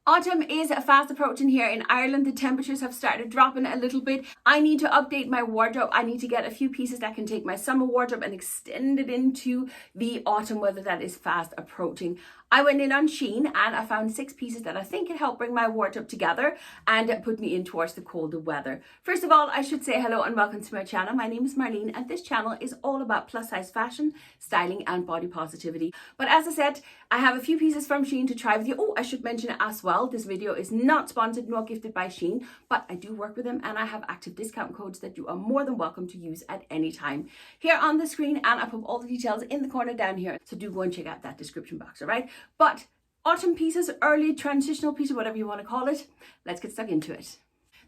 Autumn is fast approaching here in Ireland. The temperatures have started dropping a little bit. I need to update my wardrobe. I need to get a few pieces that can take my summer wardrobe and extend it into the autumn weather that is fast approaching. I went in on SHEIN and I found 6 pieces that I think can help bring my wardrobe together and put me in towards the colder weather. First of all, I should say hello and welcome to my channel. My name is Marleen and this channel is all about plus size fashion, styling and body positivity. But as I said, I have a few pieces from SHEIN to try with you. Oh, I should mention as well, this video is not sponsored nor gifted by SHEIN, but I do work with them and I have active discount codes that you are more than welcome to use at any time. Here on the screen, and I put all the details in the corner down here, so do go and check out that description box, all right? But autumn pieces, early transitional pieces, whatever you want to call it, let's get stuck into it.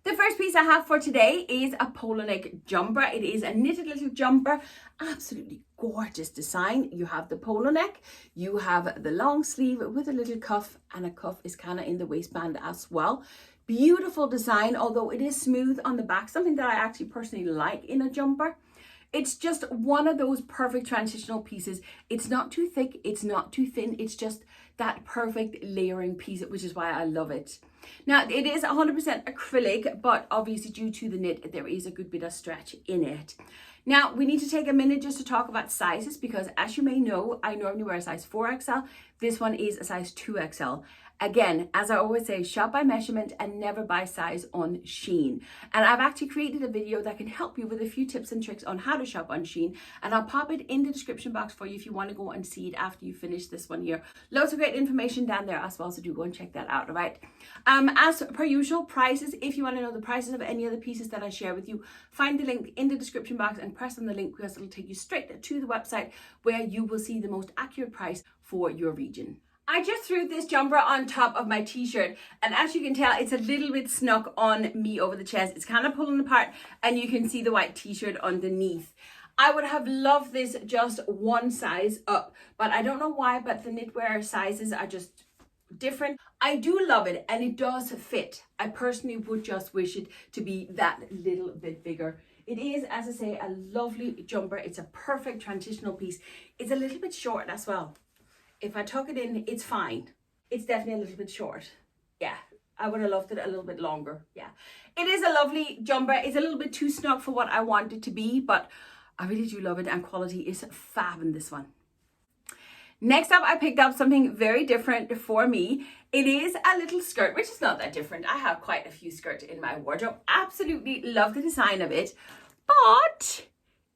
The first piece I have for today is a polo neck jumper. It is a knitted little jumper, absolutely gorgeous design. You have the polo neck, you have the long sleeve with a little cuff, and a cuff is kind of in the waistband as well. Beautiful design, although it is smooth on the back, something that I actually personally like in a jumper. It's just one of those perfect transitional pieces. It's not too thick, it's not too thin, it's just that perfect layering piece, which is why I love it. Now, it is 100% acrylic, but obviously due to the knit, there is a good bit of stretch in it. Now, we need to take a minute just to talk about sizes, because as you may know, I normally wear a size 4XL. This one is a size 2XL. Again, as I always say, shop by measurement and never by size on SHEIN. And I've actually created a video that can help you with a few tips and tricks on how to shop on SHEIN. And I'll pop it in the description box for you if you want to go and see it after you finish this one here. Loads of great information down there as well, so do go and check that out, all right? As per usual, prices, if you want to know the prices of any of the pieces that I share with you, find the link in the description box and press on the link, because it'll take you straight to the website where you will see the most accurate price for your region. I just threw this jumper on top of my t-shirt, and as you can tell, it's a little bit snug on me over the chest. It's kind of pulling apart and you can see the white t-shirt underneath. I would have loved this just one size up, but I don't know why, but the knitwear sizes are just different. I do love it and it does fit. I personally would just wish it to be that little bit bigger. It is, as I say, a lovely jumper. It's a perfect transitional piece. It's a little bit short as well. If I tuck it in, it's fine. It's definitely a little bit short. Yeah, I would have loved it a little bit longer. Yeah, it is a lovely jumper. It's a little bit too snug for what I want it to be, but I really do love it, and quality is fab in this one. Next up, I picked up something very different for me. It is a little skirt, which is not that different. I have quite a few skirts in my wardrobe. Absolutely love the design of it, but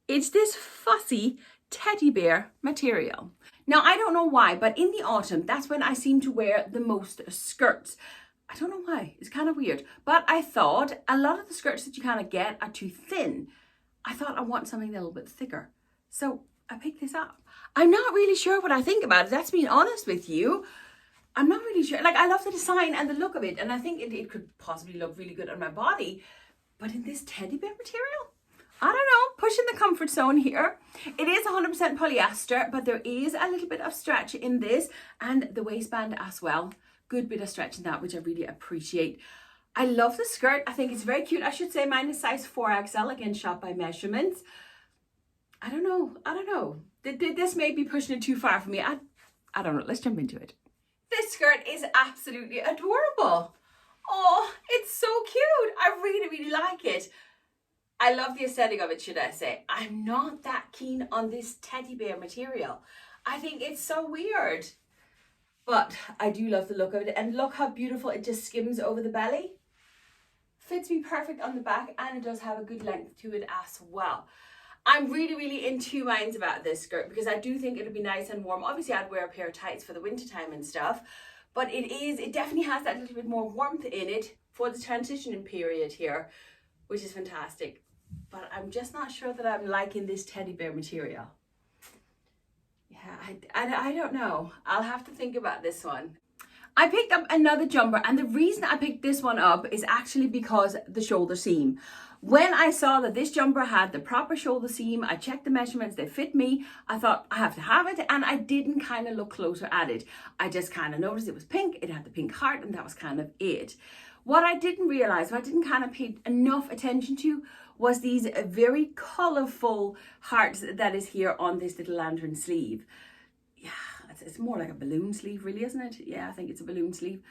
it's this fussy teddy bear material. Now, I don't know why, but in the autumn, that's when I seem to wear the most skirts. I don't know why, it's kind of weird, but I thought a lot of the skirts that you kind of get are too thin. I thought I want something a little bit thicker. So I picked this up. I'm not really sure what I think about it. That's being honest with you. I'm not really sure. Like, I love the design and the look of it, and I think it could possibly look really good on my body, but in this teddy bear material, I don't know, pushing the comfort zone here. It is 100% polyester, but there is a little bit of stretch in this, and the waistband as well. Good bit of stretch in that, which I really appreciate. I love the skirt. I think it's very cute. I should say mine is size 4XL, again, shop by measurements. I don't know. This may be pushing it too far for me. I don't know. Let's jump into it. This skirt is absolutely adorable. Oh, it's so cute. I really, really like it. I love the aesthetic of it, should I say. I'm not that keen on this teddy bear material. I think it's so weird. But I do love the look of it. And look how beautiful it just skims over the belly. Fits me perfect on the back, and it does have a good length to it as well. I'm really, really in two minds about this skirt, because I do think it'll be nice and warm. Obviously, I'd wear a pair of tights for the winter time and stuff. But it definitely has that little bit more warmth in it for the transitioning period here, which is fantastic. But I'm just not sure that I'm liking this teddy bear material. Yeah, I don't know. I'll have to think about this one. I picked up another jumper, and the reason I picked this one up is actually because the shoulder seam. When I saw that this jumper had the proper shoulder seam, I checked the measurements, they fit me. I thought I have to have it, and I didn't kind of look closer at it. I just kind of noticed it was pink, it had the pink heart, and that was kind of it. What I didn't realize, what I didn't kind of pay enough attention to, was these very colorful hearts that is here on this little lantern sleeve. Yeah, it's more like a balloon sleeve, really, isn't it? Yeah, I think it's a balloon sleeve.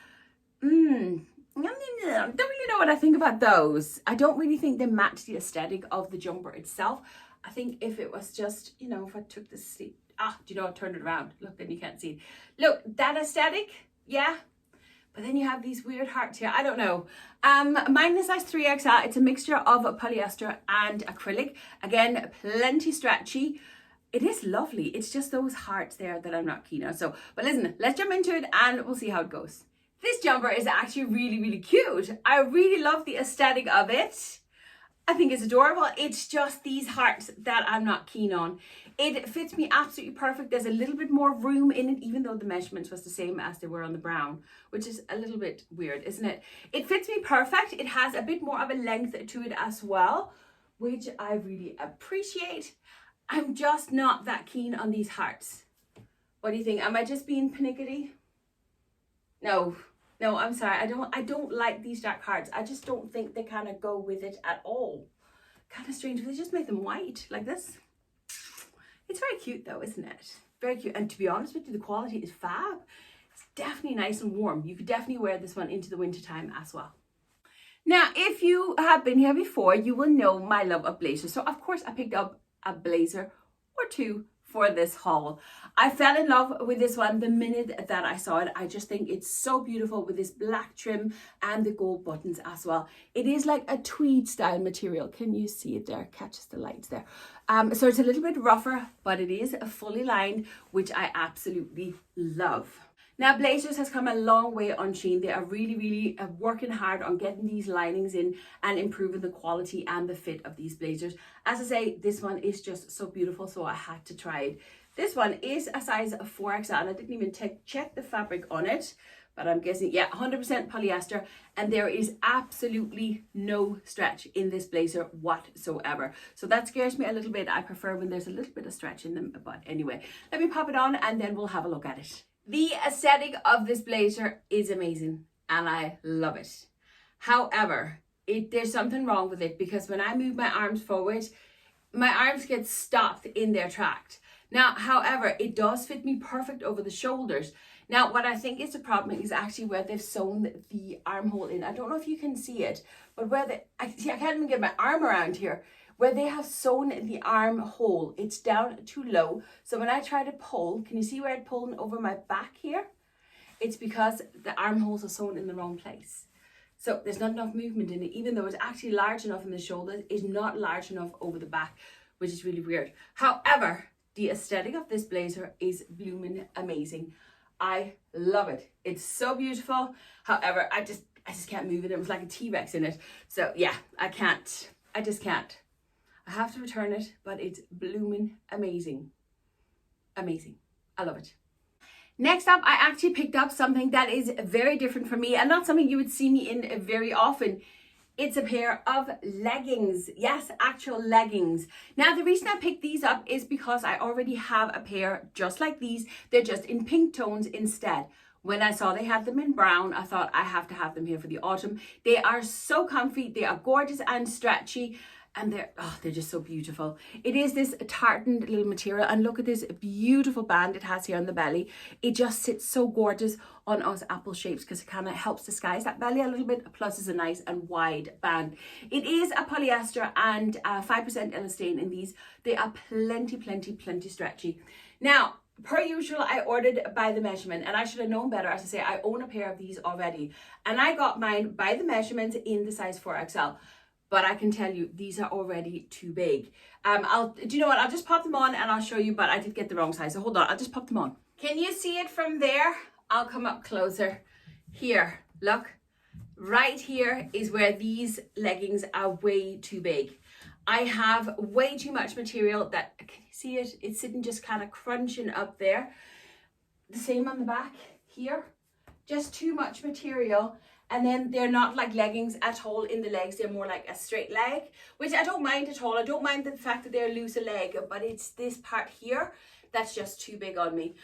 don't really know what I think about those. I don't really think they match the aesthetic of the jumper itself. I think if it was just, you know, if I took this sleeve, do you know, I turned it around. Look, then you can't see it. Look, that aesthetic, yeah. But then you have these weird hearts here. I don't know. Mine is size 3XL. It's a mixture of polyester and acrylic. Again, plenty stretchy. It is lovely. It's just those hearts there that I'm not keen on. So, but listen, let's jump into it and we'll see how it goes. This jumper is actually really, really cute. I really love the aesthetic of it. I think it's adorable. It's just these hearts that I'm not keen on. It fits me absolutely perfect. There's a little bit more room in it, even though the measurements was the same as they were on the brown, which is a little bit weird, isn't it? It fits me perfect. It has a bit more of a length to it as well, which I really appreciate. I'm just not that keen on these hearts. What do you think? Am I just being panicky? No, I'm sorry. I don't like these dark hearts. I just don't think they kind of go with it at all. Kind of strange. They just make them white like this. It's very cute though, isn't it? Very cute. And to be honest with you, the quality is fab. It's definitely nice and warm. You could definitely wear this one into the winter time as well. Now, if you have been here before, you will know my love of blazers. So of course I picked up a blazer or two for this haul. I fell in love with this one the minute that I saw it. I just think it's so beautiful with this black trim and the gold buttons as well. It is like a tweed style material. Can you see it there? Catches the lights there. So it's a little bit rougher, but it is fully lined, which I absolutely love. Now, Blazers has come a long way on SHEIN. They are really working hard on getting these linings in and improving the quality and the fit of these blazers. As I say, this one is just so beautiful, so I had to try it. This one is a size 4XL, and I didn't even check the fabric on it, but I'm guessing, yeah, 100% polyester, and there is absolutely no stretch in this blazer whatsoever. So that scares me a little bit. I prefer when there's a little bit of stretch in them, but anyway, let me pop it on and then we'll have a look at it. The aesthetic of this blazer is amazing and I love it. However, there's something wrong with it because when I move my arms forward, my arms get stopped in their tract. Now, however, it does fit me perfect over the shoulders. Now, what I think is the problem is actually where they've sewn the armhole in. I don't know if you can see it, but where I can't even get my arm around here. Where they have sewn the armhole, it's down too low. So when I try to pull, can you see where it's pulling over my back here? It's because the armholes are sewn in the wrong place. So there's not enough movement in it, even though it's actually large enough in the shoulders, it's not large enough over the back, which is really weird. However, the aesthetic of this blazer is blooming amazing. I love it. It's so beautiful. However, I just can't move it. It was like a T-Rex in it. So yeah, I just can't. I have to return it, but it's blooming amazing. Amazing. I love it. Next up, I actually picked up something that is very different from me and not something you would see me in very often. It's a pair of leggings. Yes, actual leggings. Now, the reason I picked these up is because I already have a pair just like these. They're just in pink tones instead. When I saw they had them in brown, I thought I have to have them here for the autumn. They are so comfy. They are gorgeous and stretchy. And they're just so beautiful. It is this tartaned little material, and look at this beautiful band it has here on the belly. It just sits so gorgeous on us apple shapes because it kind of helps disguise that belly a little bit, plus it's a nice and wide band. It is a polyester and 5% elastane in these. They are plenty stretchy. Now, per usual, I ordered by the measurement, and I should have known better. As I say, I own a pair of these already, and I got mine by the measurement in the size 4XL. But I can tell you, these are already too big. Do you know what? I'll just pop them on and I'll show you, but I did get the wrong size. So hold on, I'll just pop them on. Can you see it from there? I'll come up closer. Here, look. Right here is where these leggings are way too big. I have way too much material that, can you see it? It's sitting just kind of crunching up there. The same on the back here. Just too much material. And then they're not like leggings at all in the legs. They're more like a straight leg, which I don't mind at all. I don't mind the fact that they're loose a leg, but it's this part here that's just too big on me.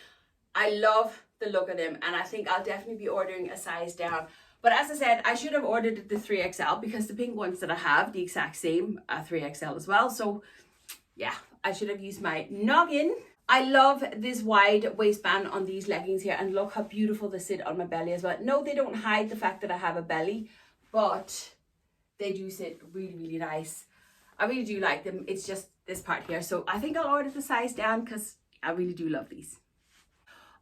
I love the look of them, and I think I'll definitely be ordering a size down. But as I said, I should have ordered the 3XL because the pink ones that I have, the exact same, 3XL as well. So yeah, I should have used my noggin. I love this wide waistband on these leggings here, and look how beautiful they sit on my belly as well. No, they don't hide the fact that I have a belly, but they do sit really, really nice. I really do like them. It's just this part here. So I think I'll order the size down because I really do love these.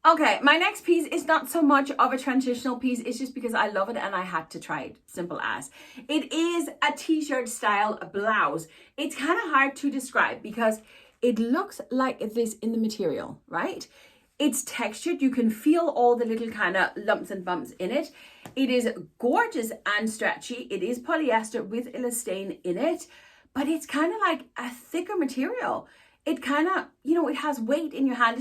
Okay, my next piece is not so much of a transitional piece. It's just because I love it and I had to try it. Simple as. It is a t-shirt style blouse. It's kind of hard to describe because it looks like this in the material, right? It's textured. You can feel all the little kind of lumps and bumps in it. It is gorgeous and stretchy. It is polyester with elastane in it, but it's kind of like a thicker material. It kind of, you know, it has weight in your hand.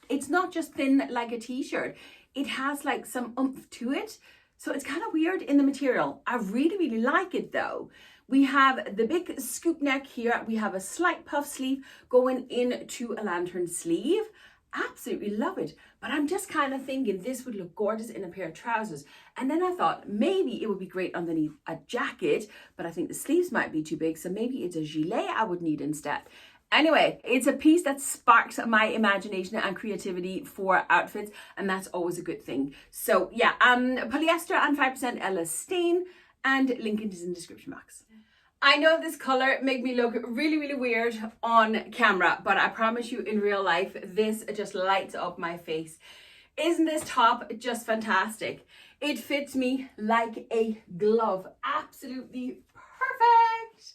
It's not just thin like a t-shirt. It has like some oomph to it. So it's kind of weird in the material. I really, really like it though. We have the big scoop neck here. We have a slight puff sleeve going into a lantern sleeve. Absolutely love it. But I'm just kind of thinking this would look gorgeous in a pair of trousers. And then I thought maybe it would be great underneath a jacket, but I think the sleeves might be too big. So maybe it's a gilet I would need instead. Anyway, it's a piece that sparks my imagination and creativity for outfits, and that's always a good thing. So yeah, polyester and 5% elastane, and link is in the description box. I know this color made me look really, really weird on camera, but I promise you in real life, this just lights up my face. Isn't this top just fantastic? It fits me like a glove. Absolutely perfect.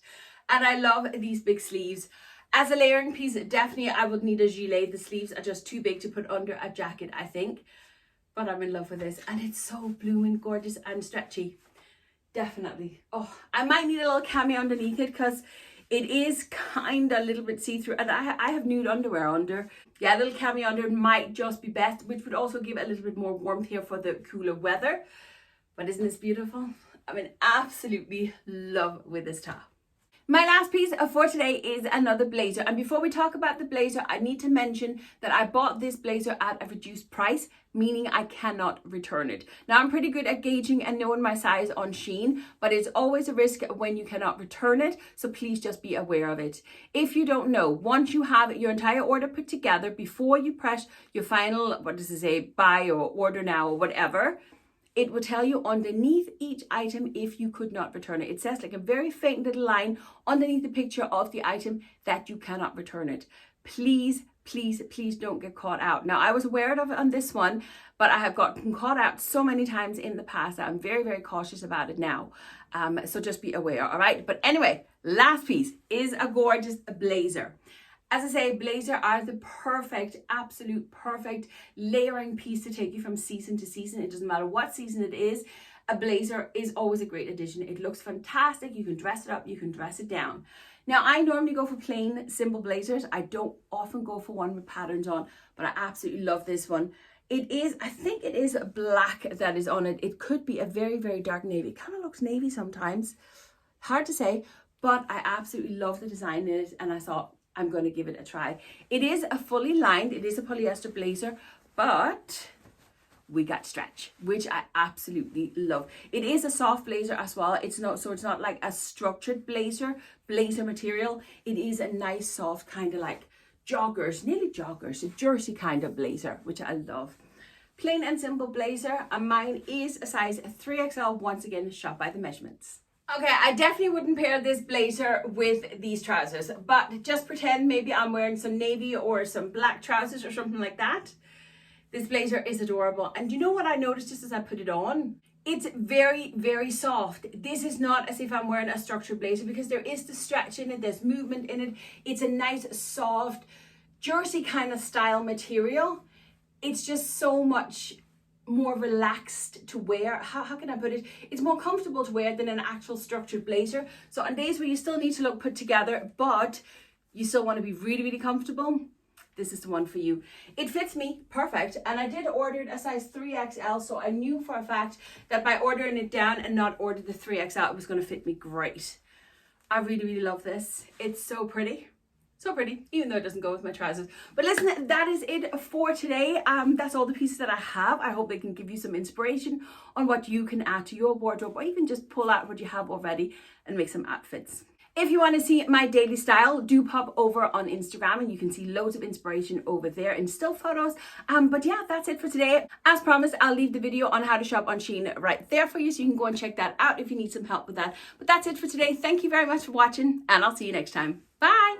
And I love these big sleeves. As a layering piece, definitely I would need a gilet. The sleeves are just too big to put under a jacket, I think. But I'm in love with this. And it's so blooming gorgeous and stretchy. Definitely. Oh, I might need a little cami underneath it because it is kind of a little bit see-through. And I have nude underwear under. Yeah, a little cami under might just be best, which would also give a little bit more warmth here for the cooler weather. But isn't this beautiful? I'm in absolutely love with this top. My last piece for today is another blazer, and before we talk about the blazer, I need to mention that I bought this blazer at a reduced price, meaning I cannot return it. Now I'm pretty good at gauging and knowing my size on SHEIN, but it's always a risk when you cannot return it, so please just be aware of it. If you don't know, once you have your entire order put together, before you press your final, what does it say, buy or order now or whatever, it will tell you underneath each item if you could not return it. It says like a very faint little line underneath the picture of the item that you cannot return it. Please, please, please don't get caught out. Now, I was aware of it on this one, but I have gotten caught out so many times in the past that I'm very, very cautious about it now. So just be aware, all right? But anyway, last piece is a gorgeous blazer. As I say, blazer are the perfect, absolute perfect layering piece to take you from season to season. It doesn't matter what season it is. A blazer is always a great addition. It looks fantastic. You can dress it up, you can dress it down. Now, I normally go for plain, simple blazers. I don't often go for one with patterns on, but I absolutely love this one. It is, I think it is black that is on it. It could be a very, very dark navy. It kind of looks navy sometimes. Hard to say, but I absolutely love the design in it, and I thought, I'm going to give it a try. It is a fully lined, it is a polyester blazer, but we got stretch, which I absolutely love. It is a soft blazer as well. It's not like a structured blazer material. It is a nice soft kind of like joggers, nearly joggers, a jersey kind of blazer, which I love. Plain and simple blazer, and mine is a size 3XL, once again, shop by the measurements. Okay, I definitely wouldn't pair this blazer with these trousers, but just pretend maybe I'm wearing some navy or some black trousers or something like that. This blazer is adorable. And you know what I noticed just as I put it on? It's very, very soft. This is not as if I'm wearing a structured blazer because there is the stretch in it, there's movement in it. It's a nice, soft, jersey kind of style material. It's just so much more relaxed to wear. How can I put it? It's more comfortable to wear than an actual structured blazer. So on days where you still need to look put together, but you still want to be really, really comfortable, this is the one for you. It fits me perfect, and I did order it a size 3XL, so I knew for a fact that by ordering it down and not order the 3XL, it was going to fit me great. I really, really love this. It's so pretty. So pretty, even though it doesn't go with my trousers. But listen, that is it for today. That's all the pieces that I have. I hope they can give you some inspiration on what you can add to your wardrobe, or even just pull out what you have already and make some outfits. If you want to see my daily style, do pop over on Instagram and you can see loads of inspiration over there in still photos. But yeah, that's it for today. As promised, I'll leave the video on how to shop on SHEIN right there for you, so you can go and check that out if you need some help with that. But that's it for today. Thank you very much for watching, and I'll see you next time. Bye.